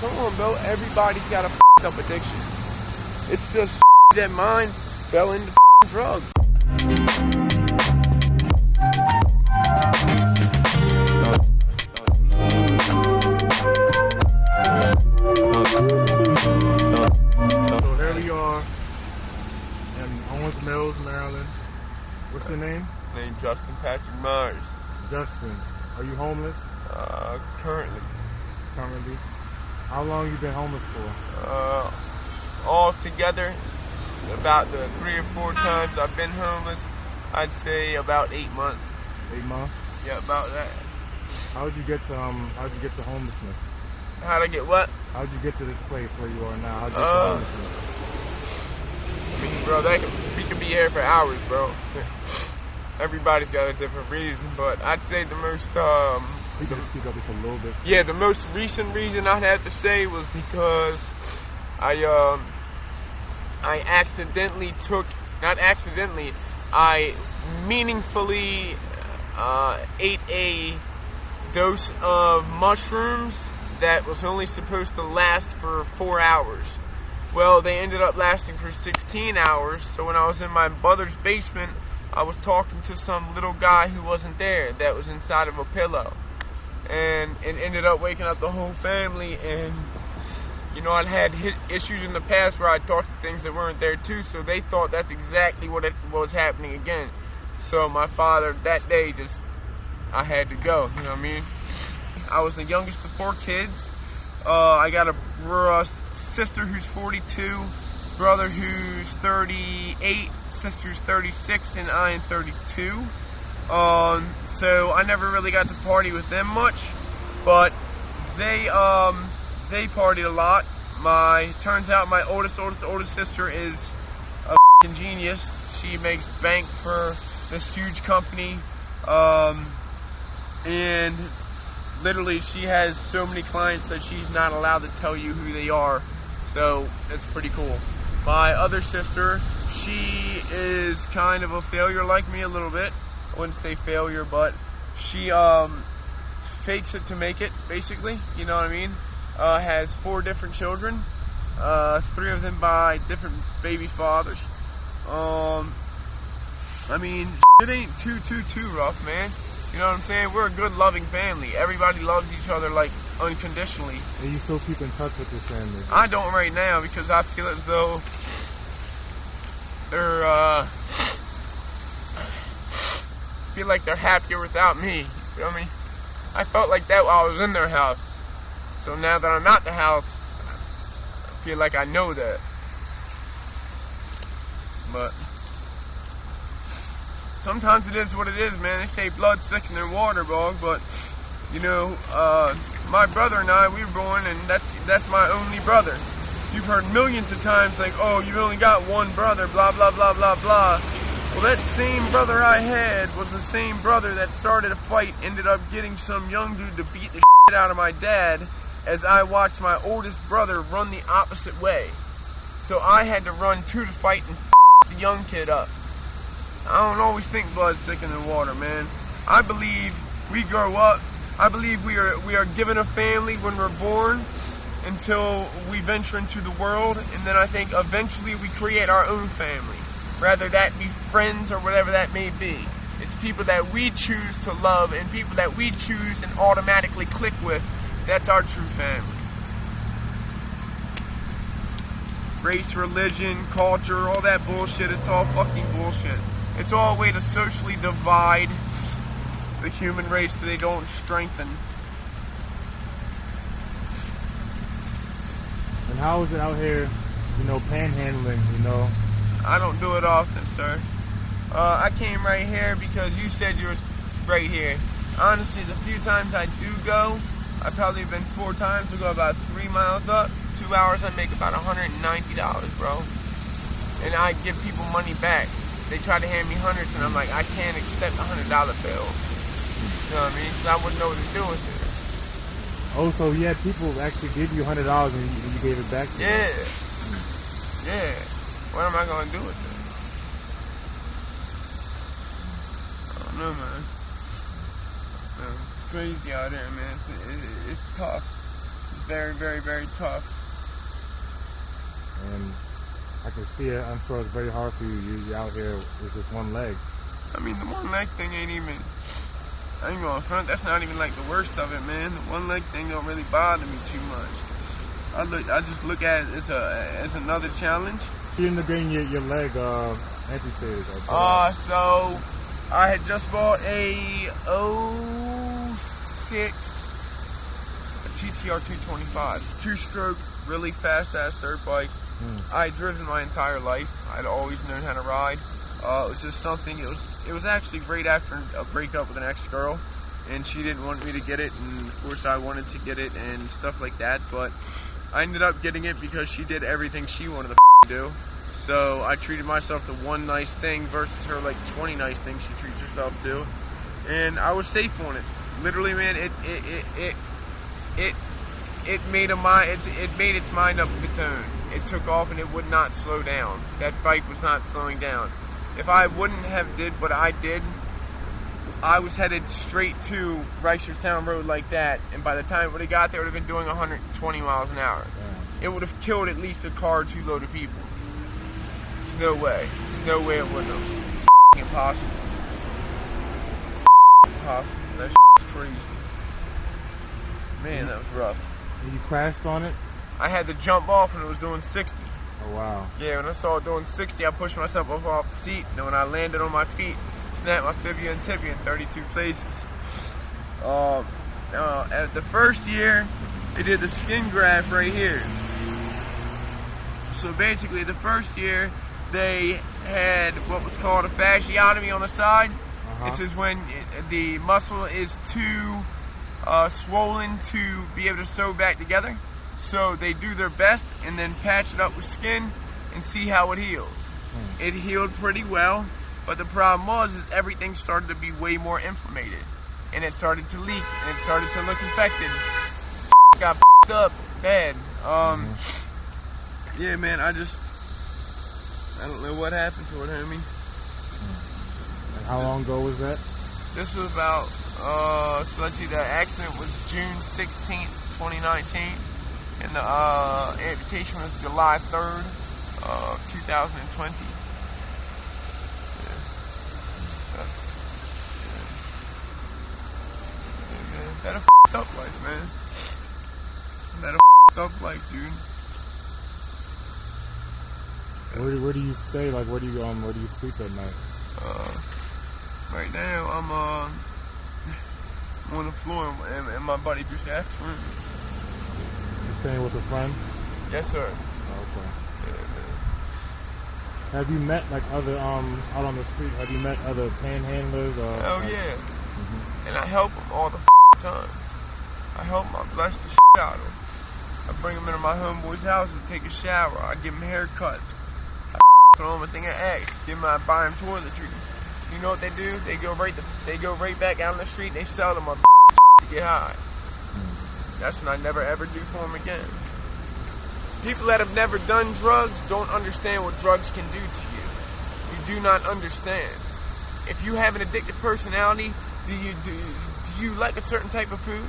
come on, bro. Everybody's got a up addiction. It's just that mine fell into drugs. So here we are in Owens Mills, Maryland. What's your name? Named Justin Patrick Meyers. Justin. Are you homeless? Currently. Currently. How long you been homeless for? All together, about the 3 or 4 times I've been homeless, I'd say about 8 months. 8 months? Yeah, about that. How'd you get to homelessness? How'd I get what? How'd you get to this place where you are now? How'd you get to homelessness? I mean, bro, we could be here for hours, bro. Everybody's got a different reason, but I'd say the most You can speak up just a little bit. Yeah, the most recent reason I'd have to say was because I accidentally I meaningfully ate a dose of mushrooms that was only supposed to last for 4 hours. Well, they ended up lasting for 16 hours, so when I was in my brother's basement, I was talking to some little guy who wasn't there, that was inside of a pillow. And it ended up waking up the whole family, and you know, I'd had issues in the past where I'd talked to things that weren't there too, so they thought that's exactly what was happening again. So my father, that day, I had to go, you know what I mean? I was the youngest of 4 kids. I got a sister who's 42, brother who's 38, sister's 36, and I am 32. So I never really got to party with them much, but they partied a lot. Turns out my oldest sister is a f***ing genius. She makes bank for this huge company, and literally she has so many clients that she's not allowed to tell you who they are. So it's pretty cool. My other sister, she is kind of a failure like me a little bit. I wouldn't say failure, but she fakes it to make it, basically. You know what I mean? Has 4 different children, 3 of them by different baby fathers. I mean, it ain't too rough, man. You know what I'm saying? We're a good, loving family. Everybody loves each other, like, unconditionally. And you still keep in touch with your family? I don't right now, because I feel as though they're, feel like they're happier without me. You feel me? I felt like that while I was in their house. So now that I'm at the house, I feel like I know that. But sometimes it is what it is, man. They say blood's thicker than water, dog. But you know, my brother and I, we were born, and that's my only brother. You've heard millions of times like, oh, you only got one brother, blah blah blah blah blah. Well, that same brother I had was the same brother that started a fight, ended up getting some young dude to beat the shit out of my dad, as I watched my oldest brother run the opposite way. So I had to run to the fight and the young kid up. I don't always think blood's thicker than water, man. I believe we grow up. I believe we are given a family when we're born until we venture into the world, and then I think eventually we create our own family. Rather that be friends or whatever that may be. It's people that we choose to love and people that we choose and automatically click with. That's our true family. Race, religion, culture, all that bullshit, it's all fucking bullshit. It's all a way to socially divide the human race so they don't strengthen. And how is it out here, you know, panhandling, you know? I don't do it often, sir. I came right here because you said you were right here. Honestly, the few times I do go, I've probably been 4 times to go about 3 miles up. 2 hours, I make about $190, bro. And I give people money back. They try to hand me hundreds, and I'm like, I can't accept a $100 bill. You know what I mean? Because I wouldn't know what to do with it. Oh, so you had people actually give you $100 and you gave it back to them? Yeah. Yeah. What am I going to do with it? I don't know, man. It's crazy out there, man. It's tough. very, very, very tough. And I can see it. I'm sure it's very hard for you. You're out here with just one leg. I mean, the one leg thing ain't even, I ain't going front, that's not even like the worst of it, man. The one leg thing don't really bother me too much. I just look at it as another challenge. You ended up getting your leg amputated. So I had just bought a 06 GTR 225, two-stroke, really fast-ass dirt bike. I had driven my entire life. I'd always known how to ride. It was just something. It was actually right after a breakup with an ex-girl, and she didn't want me to get it, and of course I wanted to get it and stuff like that. But I ended up getting it because she did everything she wanted to do. So I treated myself to one nice thing versus her like 20 nice things she treats herself to, and I was safe on it. Literally, man, it made its mind up its own. It took off and it would not slow down. That bike was not slowing down. If I wouldn't have did what I did, I was headed straight to Reisterstown Road like that, and by the time it would have got there, it would have been doing 120 miles an hour. It would have killed at least a car or two load of people. There's no way. There's no way it wouldn't have. It's impossible. It's impossible. That shit's crazy. Man, that was rough. And you crashed on it? I had to jump off when it was doing 60. Oh, wow. Yeah, when I saw it doing 60, I pushed myself off the seat. And then when I landed on my feet, snapped my fibula and tibia in 32 places. At the first year, they did the skin graft right here. So basically, the first year, they had what was called a fasciotomy on the side. This is when the muscle is too swollen to be able to sew back together. So they do their best and then patch it up with skin and see how it heals. It healed pretty well, but the problem was is everything started to be way more inflamed, and it started to leak and it started to look infected. Got up bad. Yeah, man, I don't know what happened to it, homie. And how long ago was that? This was about, so let's see, the accident was June 16th, 2019. And the amputation was July 3rd, 2020. That a f***ed up life, man. That a f***ed up life, dude. Where do you stay? Like, where do you sleep at night? Right now, I'm on the floor in my buddy Bruce's room. Staying with a friend? Yes, sir. Oh, okay. Yeah, man. Have you met like other out on the street? Have you met other panhandlers? Hell yeah. And I help them all the time. I help them. I bless the out of them. I bring them into my homeboy's house and take a shower. I give them haircuts. I put on a thing of eggs. I buy them toiletries. You know what they do? They go right back out on the street and they sell them a to get high. That's what I never ever do for them again. People that have never done drugs don't understand what drugs can do to you. You do not understand. If you have an addictive personality, do you like a certain type of food?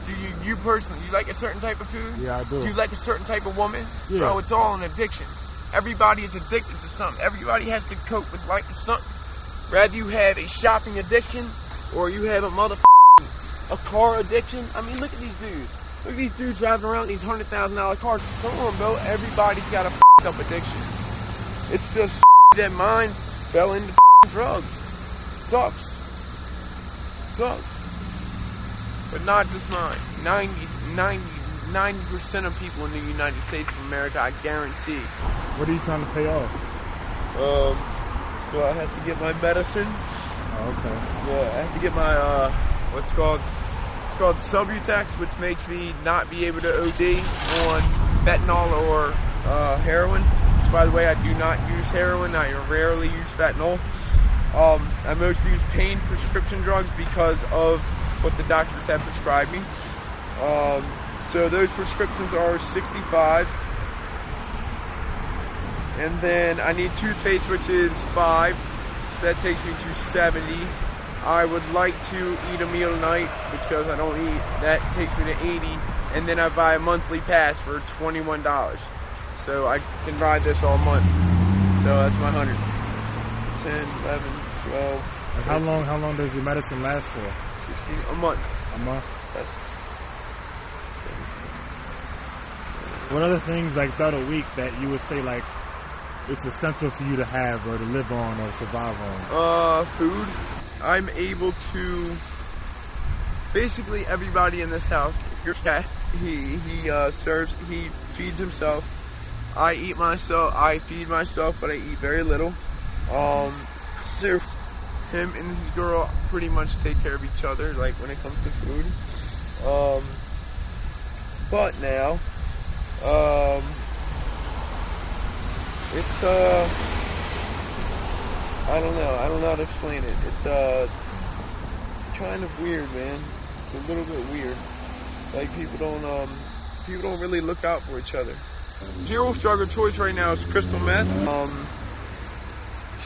Do you personally, you like a certain type of food? Yeah, I do. Do you like a certain type of woman? Yeah. Bro, it's all an addiction. Everybody is addicted to something. Everybody has to cope with liking something. Rather you have a shopping addiction or you have a car addiction. I mean, look at these dudes. Look at these dudes driving around these $100,000 cars. Come on, bro. Everybody's got a up addiction. It's just that mine fell into drugs. Sucks. But not just mine. 90% of people in the United States of America, I guarantee. What are you trying to pay off? So I have to get my medicine. Oh, okay. Yeah, I have to get my it's called Subutex, which makes me not be able to OD on fentanyl or heroin. Which, by the way, I do not use heroin. I rarely use fentanyl. I mostly use pain prescription drugs because of what the doctors have prescribed me. So those prescriptions are $65. And then I need toothpaste, which is $5. So that takes me to $70. I would like to eat a meal a night because I don't eat. That takes me to $80. and then I buy a monthly pass for $21. So I can ride this all month. So that's my 100. 10, 11, 12. And how long does your medicine last for? 16, a month. A month? That's, what other things like throughout a week that you would say like it's essential for you to have or to live on or survive on? Food. I'm able to, basically everybody in this house, your cat, he feeds himself. I feed myself, but I eat very little. So him and his girl pretty much take care of each other, like when it comes to food. But now, it's I don't know how to explain it. It's kind of weird, man. It's a little bit weird. Like people don't really look out for each other. Zero struggle choice right now is crystal meth.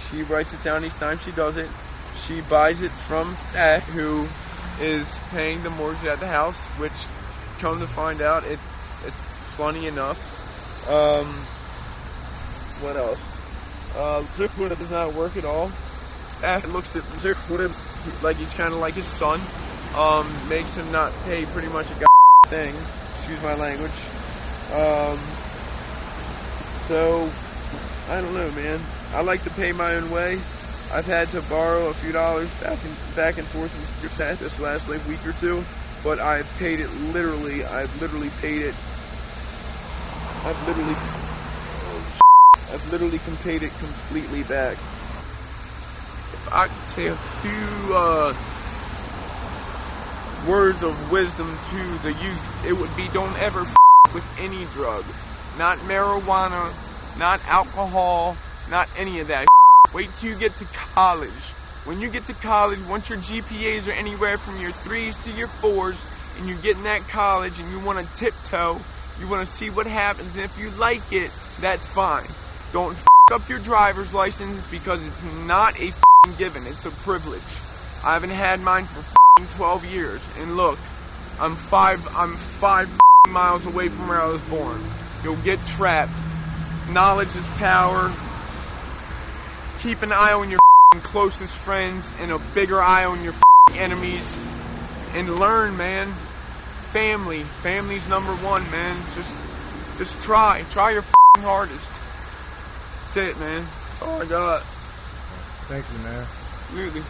She writes it down each time she does it. She buys it from Dad, who is paying the mortgage at the house, which, come to find out, it's funny enough. What else? Zirkuda does not work at all. Dad looks at Zirkuda like he's kind of like his son. Makes him not pay pretty much a thing. Excuse my language. So, I don't know, man. I like to pay my own way. I've had to borrow a few dollars back and forth with Pat this last week or two, but I've paid it literally. I've literally paid it completely back. If I could say a few words of wisdom to the youth, it would be don't ever with any drug. Not marijuana, not alcohol, not any of that. Wait till you get to college. When you get to college, once your GPAs are anywhere from your 3s to your 4s, and you get in that college and you want to tiptoe, you want to see what happens, and if you like it, that's fine. Don't up your driver's license because it's not a given, it's a privilege. I haven't had mine for 12 years, and look, I'm five miles away from where I was born. You'll get trapped. Knowledge is power. Keep an eye on your closest friends and a bigger eye on your enemies. And learn, man. Family's number one, man. Just try your hardest. That's it, man. That's all I got. Thank you, man. Absolutely.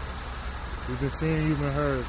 We've been seeing, you've been heard.